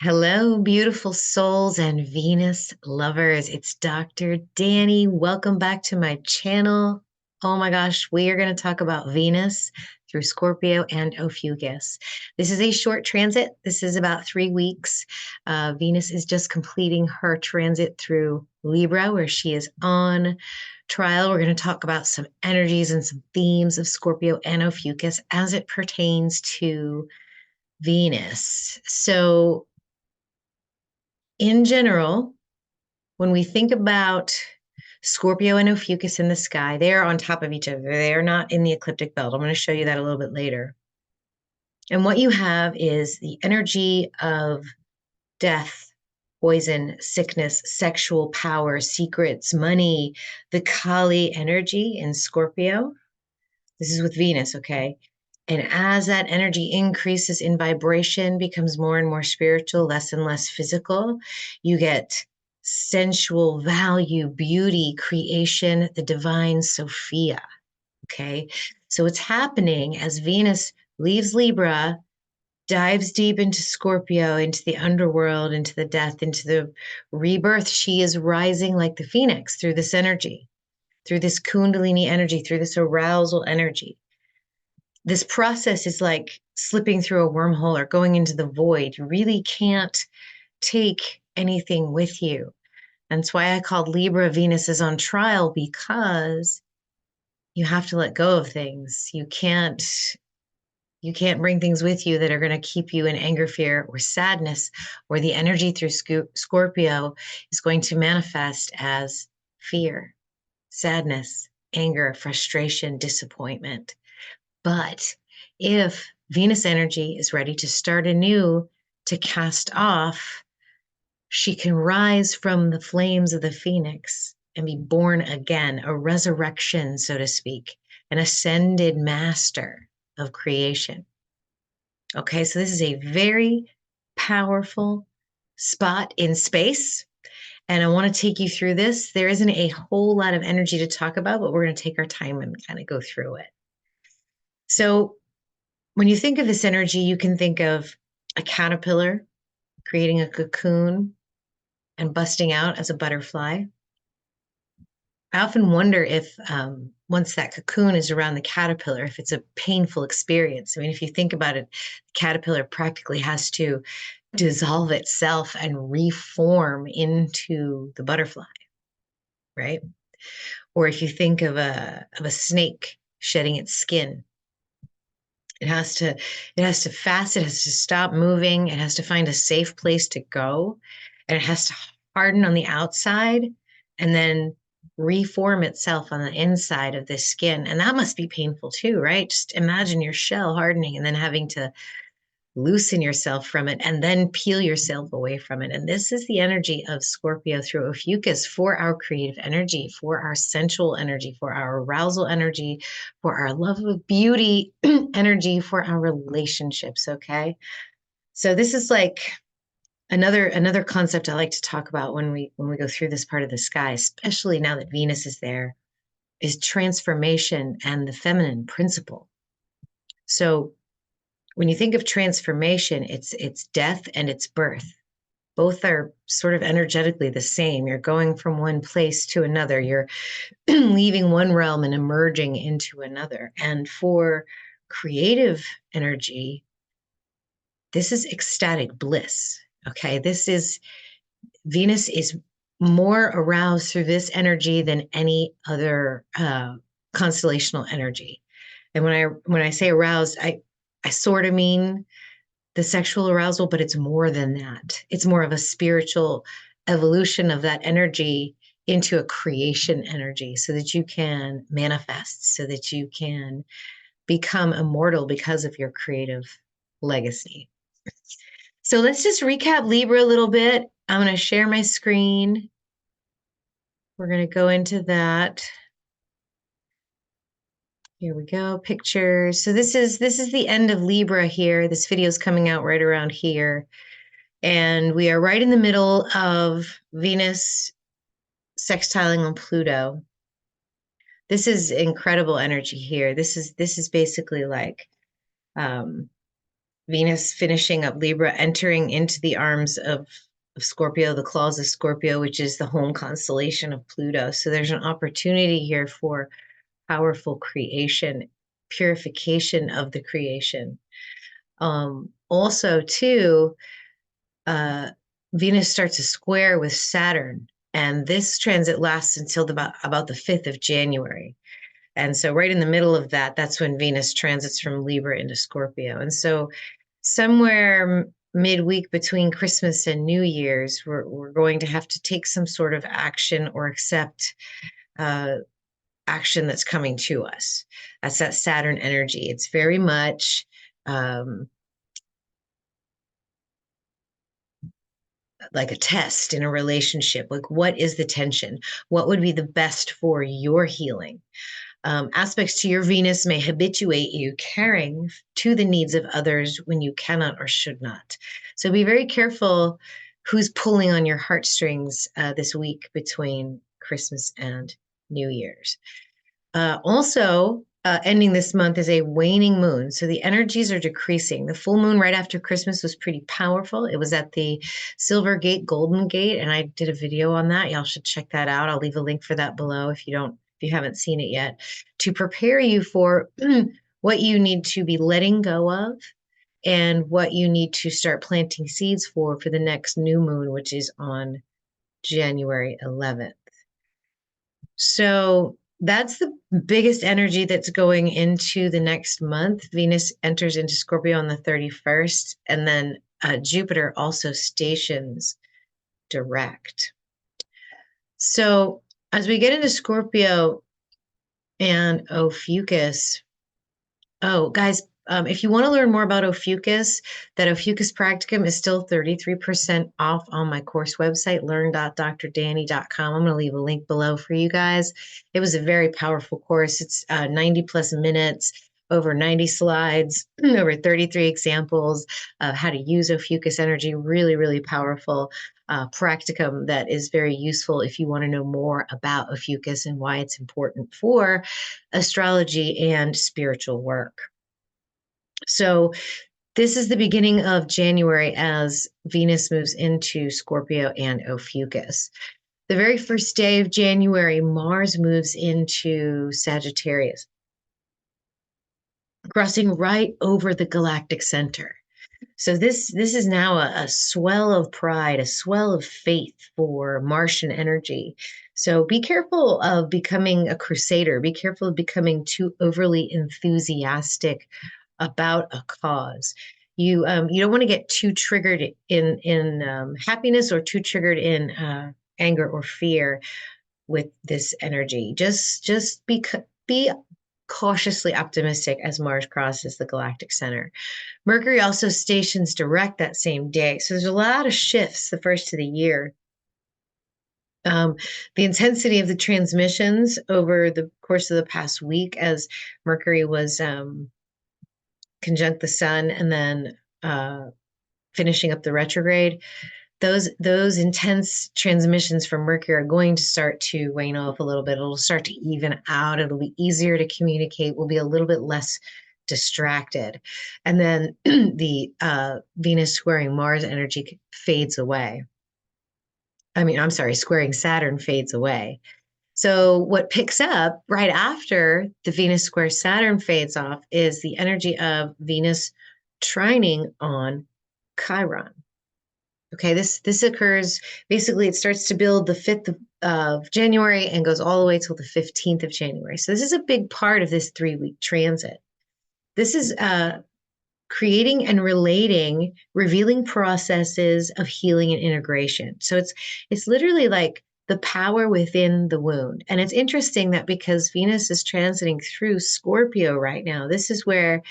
Hello, beautiful souls and Venus lovers. It's Dr. Danny. Welcome back to my channel. Oh my gosh, we are going to talk about Venus through Scorpio and Ophiuchus. This is a short transit. This is about 3 weeks. Venus is just completing her transit through Libra, where she is on trial. We're going to talk about some energies and some themes of Scorpio and Ophiuchus as it pertains to Venus. So, in general, when we think about Scorpio and Ophiuchus in the sky, they are on top of each other. They are not in the ecliptic belt. I'm going to show you that a little bit later. And what you have is the energy of death, poison, sickness, sexual power, secrets, money, the Kali energy in Scorpio. This is with Venus, okay? And as that energy increases in vibration, becomes more and more spiritual, less and less physical, you get sensual value, beauty, creation, the divine Sophia. Okay. So what's happening as Venus leaves Libra, dives deep into Scorpio, into the underworld, into the death, into the rebirth, she is rising like the phoenix through this energy, through this Kundalini energy, through this arousal energy. This process is like slipping through a wormhole or going into the void. You really can't take anything with you. And that's why I called Libra Venus is on trial, because you have to let go of things. You can't bring things with you that are going to keep you in anger, fear, or sadness, or the energy through Scorpio is going to manifest as fear, sadness, anger, frustration, disappointment. But if Venus energy is ready to start anew, to cast off, she can rise from the flames of the phoenix and be born again, a resurrection, so to speak, an ascended master of creation. Okay, so this is a very powerful spot in space. And I want to take you through this. There isn't a whole lot of energy to talk about, but we're going to take our time and kind of go through it. So, when you think of this energy, you can think of a caterpillar creating a cocoon and busting out as a butterfly. I often wonder if once that cocoon is around the caterpillar, if it's a painful experience. I mean, if you think about it, the caterpillar practically has to dissolve itself and reform into the butterfly, right? Or if you think of a snake shedding its skin, it has to fast, it has to stop moving, it has to find a safe place to go, and it has to harden on the outside and then reform itself on the inside of this skin. And that must be painful too, right? Just imagine your shell hardening and then having to loosen yourself from it and then peel yourself away from it. And this is the energy of Scorpio through Ophiuchus for our creative energy, for our sensual energy, for our arousal energy, for our love of beauty energy, for our relationships. Okay. So this is like another concept I like to talk about when we go through this part of the sky, especially now that Venus is there, is transformation and the feminine principle. So when you think of transformation, it's death and it's birth. Both are sort of energetically the same. You're going from one place to another. You're leaving one realm and emerging into another. And for creative energy, this is ecstatic bliss. Okay. Venus is more aroused through this energy than any other constellational energy. And when I say aroused, I sort of mean the sexual arousal, but it's more than that. It's more of a spiritual evolution of that energy into a creation energy so that you can manifest, so that you can become immortal because of your creative legacy. So let's just recap Libra a little bit. I'm going to share my screen. We're going to go into that. Here we go, pictures. So this is the end of Libra here. This video is coming out right around here. And we are right in the middle of Venus sextiling on Pluto. This is incredible energy here. This is basically like Venus finishing up Libra, entering into the arms of Scorpio, the claws of Scorpio, which is the home constellation of Pluto. So there's an opportunity here for powerful creation, purification of the creation. Also, too, Venus starts a square with Saturn, and this transit lasts until about the 5th of January. And so, right in the middle of that, that's when Venus transits from Libra into Scorpio. And so, somewhere midweek between Christmas and New Year's, we're going to have to take some sort of action or accept action that's coming to us. That's that Saturn energy. It's very much like a test in a relationship. Like, what is the tension? What would be the best for your healing? Aspects to your Venus may habituate you caring to the needs of others when you cannot or should not. So be very careful who's pulling on your heartstrings this week between Christmas and New Year's. Also, ending this month is a waning moon. So the energies are decreasing. The full moon right after Christmas was pretty powerful. It was at the Silver Gate, Golden Gate, and I did a video on that. Y'all should check that out. I'll leave a link for that below if you haven't seen it yet, to prepare you for what you need to be letting go of and what you need to start planting seeds for the next new moon, which is on January 11th. So that's the biggest energy that's going into the next month. Venus enters into Scorpio on the 31st, and then Jupiter also stations direct. So as we get into Scorpio and Ophiuchus, oh, guys, if you want to learn more about Ophiuchus, that Ophiuchus practicum is still 33% off on my course website, learn.drdanny.com. I'm going to leave a link below for you guys. It was a very powerful course. It's 90 plus minutes, over 90 slides, over 33 examples of how to use Ophiuchus energy. Really, really powerful practicum that is very useful if you want to know more about Ophiuchus and why it's important for astrology and spiritual work. So this is the beginning of January as Venus moves into Scorpio and Ophiuchus. The very first day of January, Mars moves into Sagittarius, crossing right over the Galactic Center. So this is now a swell of pride, a swell of faith for Martian energy. So be careful of becoming a crusader. Be careful of becoming too overly enthusiastic about a cause. You don't want to get too triggered in happiness or too triggered in anger or fear with this energy. Just be cautiously optimistic as Mars crosses the galactic center. Mercury also stations direct that same day. So there's a lot of shifts the first of the year. The intensity of the transmissions over the course of the past week as Mercury was conjunct the sun and then finishing up the retrograde, those intense transmissions from Mercury are going to start to wane off a little bit. It'll start to even out. It'll be easier to communicate. We'll be a little bit less distracted. And then the Venus squaring Mars energy fades away. I'm sorry, squaring Saturn fades away. So what picks up right after the Venus square Saturn fades off is the energy of Venus trining on Chiron. Okay, this occurs, basically it starts to build the 5th of January and goes all the way till the 15th of January. So this is a big part of this 3-week transit. This is creating and relating, revealing processes of healing and integration. So it's literally like the power within the wound. And it's interesting that because Venus is transiting through Scorpio right now, this is where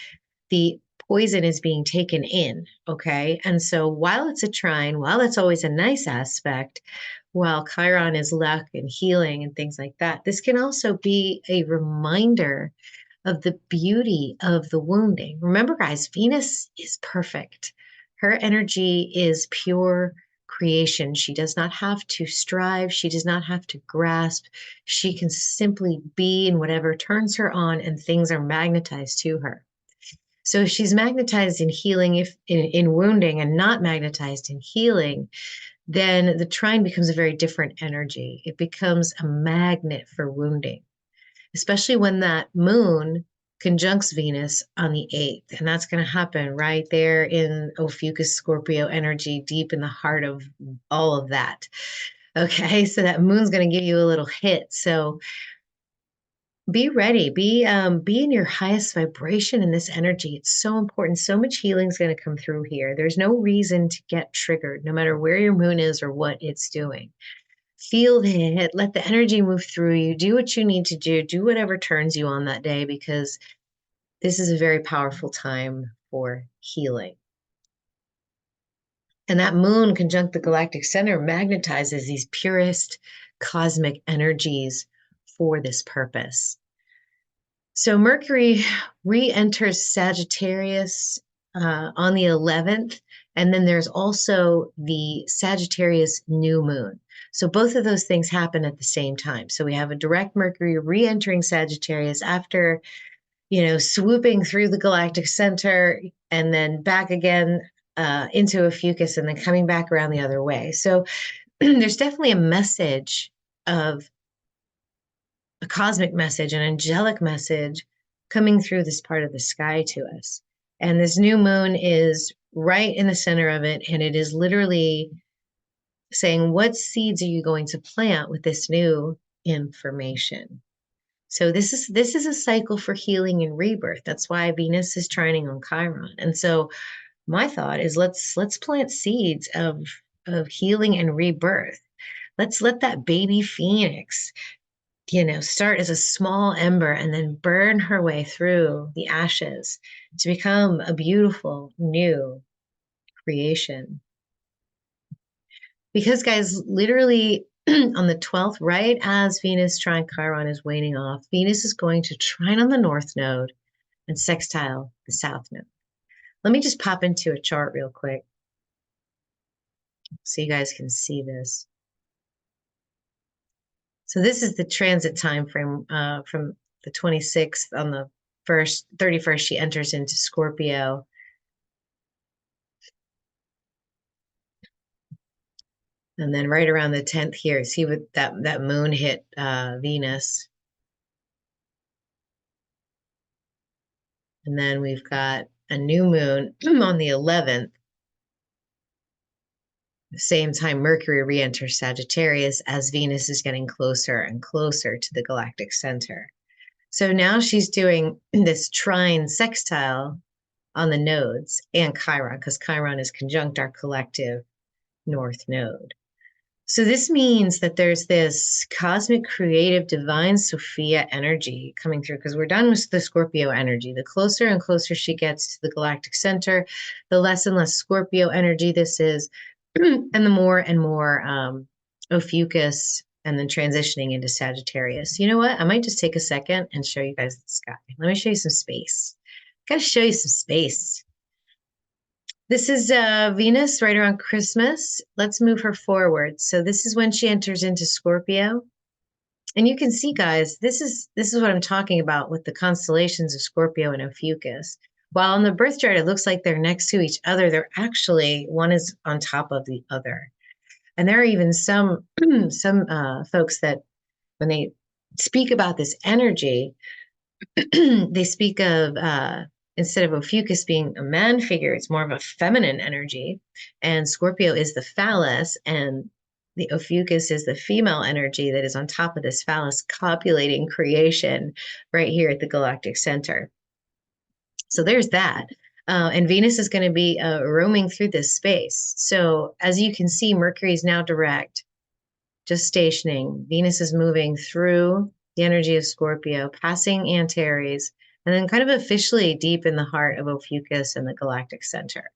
the poison is being taken in, okay? And so while it's a trine, while it's always a nice aspect, while Chiron is luck and healing and things like that, this can also be a reminder of the beauty of the wounding. Remember, guys, Venus is perfect. Her energy is pure creation. She does not have to strive. She does not have to grasp. She can simply be in whatever turns her on, and things are magnetized to her. So if she's magnetized in healing, if in wounding, and not magnetized in healing, then the trine becomes a very different energy. It becomes a magnet for wounding, especially when that moon conjuncts Venus on the 8th. And that's going to happen right there in Ophiuchus Scorpio energy, deep in the heart of all of that. Okay, so that moon's going to give you a little hit. So be ready, be in your highest vibration in this energy. It's so important. So much healing is going to come through here. There's no reason to get triggered, no matter where your moon is or what it's doing. Feel it, let the energy move through you, do what you need to do whatever turns you on that day, because this is a very powerful time for healing. And that moon conjunct the galactic center magnetizes these purest cosmic energies for this purpose. So Mercury re-enters Sagittarius on the 11th, and then there's also the Sagittarius new moon. So both of those things happen at the same time. So we have a direct Mercury re-entering Sagittarius after, swooping through the galactic center and then back again into Ophiuchus and then coming back around the other way. So there's definitely a message of a cosmic message, an angelic message coming through this part of the sky to us. And this new moon is right in the center of it. And it is literally saying, what seeds are you going to plant with this new information? So this is a cycle for healing and rebirth. That's why Venus is trining on Chiron. And so my thought is let's plant seeds of healing and rebirth. Let's let that baby phoenix start as a small ember and then burn her way through the ashes to become a beautiful new creation. Because, guys, literally on the 12th, right as Venus trine Chiron is waning off, Venus is going to trine on the north node and sextile the south node. Let me just pop into a chart real quick so you guys can see this. So this is the transit time frame from the 26th on the 31st, she enters into Scorpio. And then right around the 10th here, see what that moon hit Venus. And then we've got a new moon on the 11th. The same time Mercury re-enters Sagittarius as Venus is getting closer and closer to the galactic center. So now she's doing this trine sextile on the nodes and Chiron, because Chiron is conjunct our collective north node. So this means that there's this cosmic, creative, divine Sophia energy coming through, because we're done with the Scorpio energy. The closer and closer she gets to the galactic center, the less and less Scorpio energy this is, and the more and more Ophiuchus, and then transitioning into Sagittarius. You know what? I might just take a second and show you guys the sky. Let me show you some space. Got to show you some space. This is Venus right around Christmas. Let's move her forward. So this is when she enters into Scorpio. And you can see, guys, this is what I'm talking about with the constellations of Scorpio and Ophiuchus. While on the birth chart, it looks like they're next to each other, they're actually, one is on top of the other. And there are even some folks that when they speak about this energy, they speak of instead of Ophiuchus being a man figure, it's more of a feminine energy. And Scorpio is the phallus, and the Ophiuchus is the female energy that is on top of this phallus, copulating creation right here at the galactic center. So there's that. And Venus is going to be roaming through this space. So as you can see, Mercury is now direct, just stationing. Venus is moving through the energy of Scorpio, passing Antares, and then kind of officially deep in the heart of Ophiuchus and the galactic center.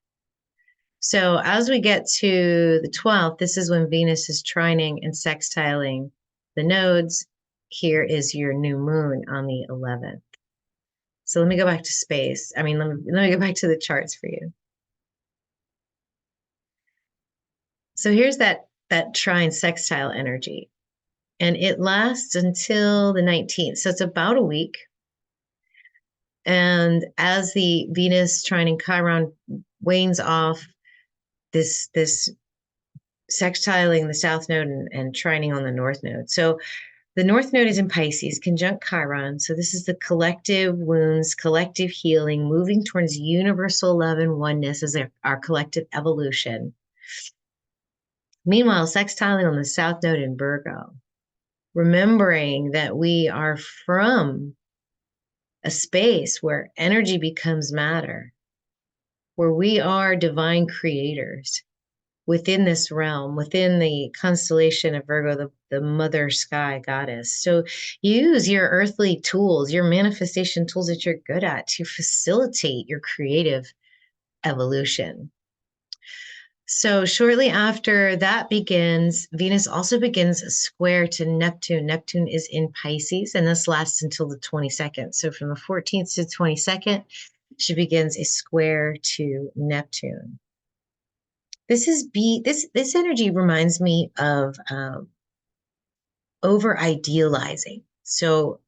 So as we get to the 12th, this is when Venus is trining and sextiling the nodes. Here is your new moon on the 11th. So let me go back to space. Let me go back to the charts for you. So here's that trine sextile energy, and it lasts until the 19th. So it's about a week. And as the Venus trine Chiron wanes off, this sextiling the south node and trining on the north node. So the north node is in Pisces, conjunct Chiron. So this is the collective wounds, collective healing, moving towards universal love and oneness as our collective evolution. Meanwhile, sextiling on the south node in Virgo, remembering that we are from a space where energy becomes matter, where we are divine creators within this realm, within the constellation of Virgo, the mother sky goddess. So use your earthly tools, your manifestation tools that you're good at to facilitate your creative evolution. So shortly after that begins, Venus also begins a square to Neptune. Neptune is in Pisces, and this lasts until the 22nd. So from the 14th to the 22nd, she begins a square to Neptune. This energy reminds me of over idealizing. So,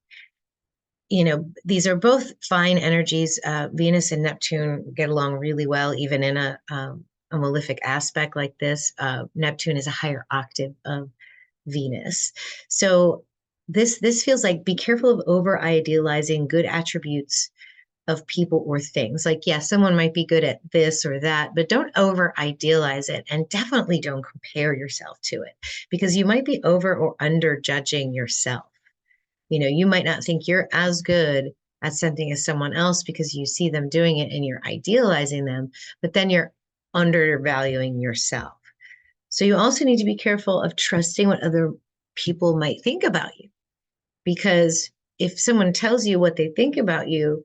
these are both fine energies. Venus and Neptune get along really well, even in a malefic aspect like this. Neptune is a higher octave of Venus. So this feels like be careful of over idealizing good attributes of people or things. Like, yeah, someone might be good at this or that, but don't over idealize it, and definitely don't compare yourself to it, because you might be over or under judging yourself. You might not think you're as good at something as someone else because you see them doing it and you're idealizing them, but then you're undervaluing yourself. So you also need to be careful of trusting what other people might think about you, because if someone tells you what they think about you,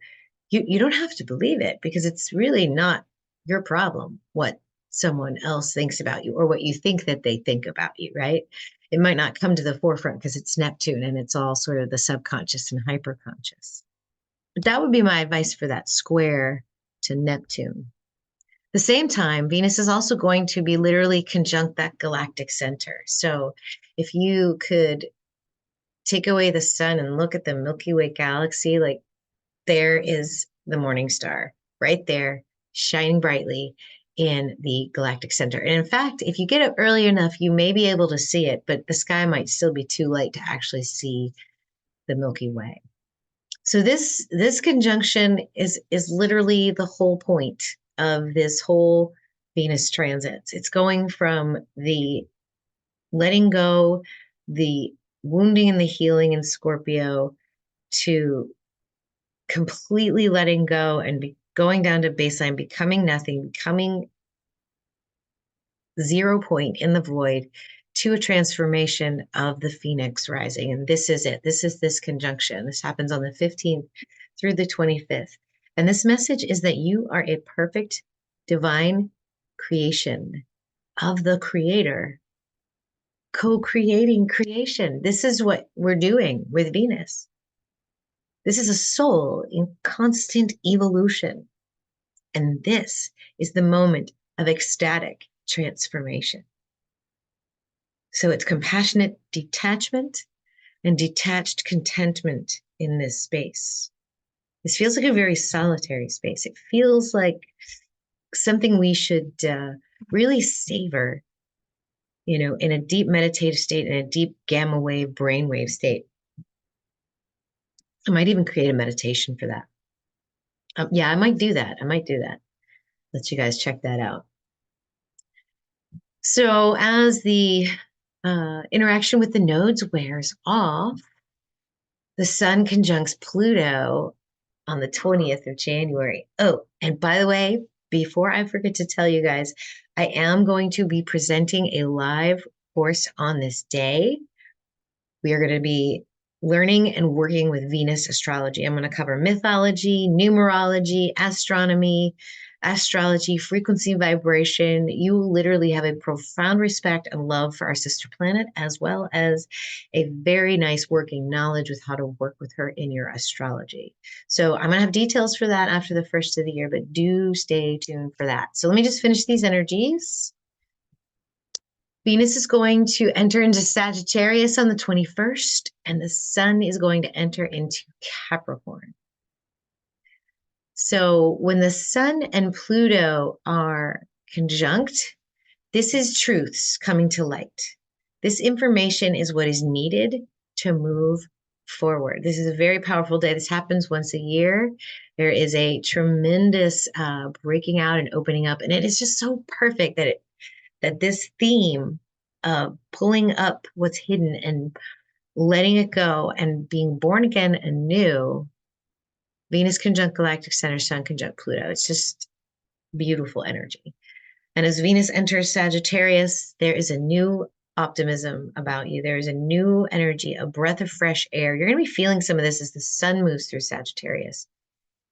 you don't have to believe it, because it's really not your problem what someone else thinks about you or what you think that they think about you, right? It might not come to the forefront because it's Neptune and it's all sort of the subconscious and hyperconscious. But that would be my advice for that square to Neptune. At the same time, Venus is also going to be literally conjunct that galactic center. So if you could take away the sun and look at the Milky Way galaxy, like, there is the morning star right there, shining brightly in the galactic center. And in fact, if you get up early enough, you may be able to see it, but the sky might still be too light to actually see the Milky Way. So this conjunction is literally the whole point of this whole Venus transit. It's going from the letting go, the wounding and the healing in Scorpio, to completely letting go and going down to baseline, becoming nothing, becoming 0 point in the void, to a transformation of the Phoenix rising. And this is it. This is this conjunction. This happens on the 15th through the 25th. And this message is that you are a perfect divine creation of the Creator, co-creating creation. This is what we're doing with Venus. This is a soul in constant evolution. And this is the moment of ecstatic transformation. So it's compassionate detachment and detached contentment in this space. This feels like a very solitary space. It feels like something we should really savor, in a deep meditative state, in a deep gamma wave, brainwave state. I might even create a meditation for that. Yeah, I might do that. Let you guys check that out. So as the interaction with the nodes wears off, the sun conjuncts Pluto on the 20th of January. Oh, and by the way, before I forget to tell you guys, I am going to be presenting a live course on this day. We are going to be learning and working with Venus astrology. I'm going to cover mythology, numerology, astronomy, astrology, frequency, vibration. You will literally have a profound respect and love for our sister planet, as well as a very nice working knowledge with how to work with her in your astrology. So I'm going to have details for that after the first of the year, but do stay tuned for that. So let me just finish these energies. Venus is going to enter into Sagittarius on the 21st, and the sun is going to enter into Capricorn. So when the Sun and Pluto are conjunct, this is truths coming to light. This information is what is needed to move forward. This is a very powerful day. This happens once a year. There is a tremendous breaking out and opening up, and it is just so perfect that this theme of pulling up what's hidden and letting it go and being born again anew. Venus conjunct Galactic Center, Sun conjunct Pluto. It's just beautiful energy. And as Venus enters Sagittarius, there is a new optimism about you. There is a new energy, a breath of fresh air. You're going to be feeling some of this as the sun moves through Sagittarius,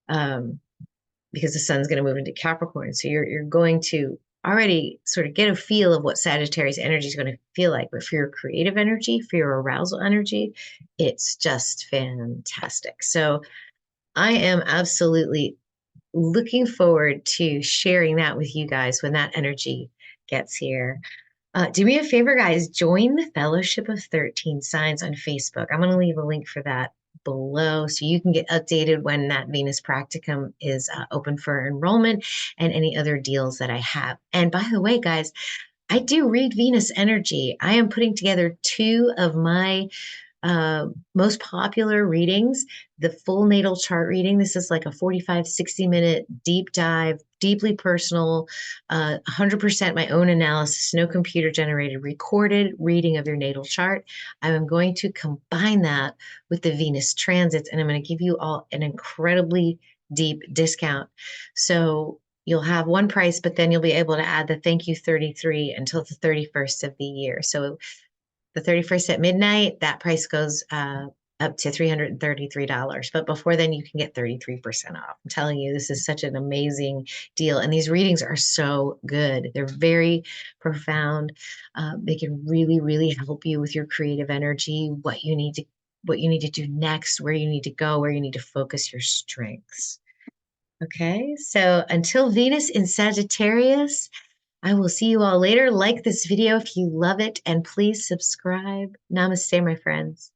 because the sun's going to move into Capricorn. So you're going to already sort of get a feel of what Sagittarius energy is going to feel like. But for your creative energy, for your arousal energy, it's just fantastic. So I am absolutely looking forward to sharing that with you guys when that energy gets here. Do me a favor, guys, join the Fellowship of 13 Signs on Facebook. I'm going to leave a link for that below so you can get updated when that Venus practicum is open for enrollment and any other deals that I have. And by the way, guys, I do read Venus energy. I am putting together two of my most popular readings, the full natal chart reading. This is like a 45, 60-minute deep dive, deeply personal, 100% my own analysis, no computer generated, recorded reading of your natal chart. I am going to combine that with the Venus transits, and I'm going to give you all an incredibly deep discount. So you'll have one price, but then you'll be able to add the thank you 33 until the 31st of the year. So the 31st at midnight, that price goes up to $333. But before then, you can get 33% off. I'm telling you, this is such an amazing deal. And these readings are so good. They're very profound. They can really, really help you with your creative energy, what you need to do next, where you need to go, where you need to focus your strengths. Okay, so until Venus in Sagittarius, I will see you all later. Like this video if you love it, and please subscribe. Namaste, my friends.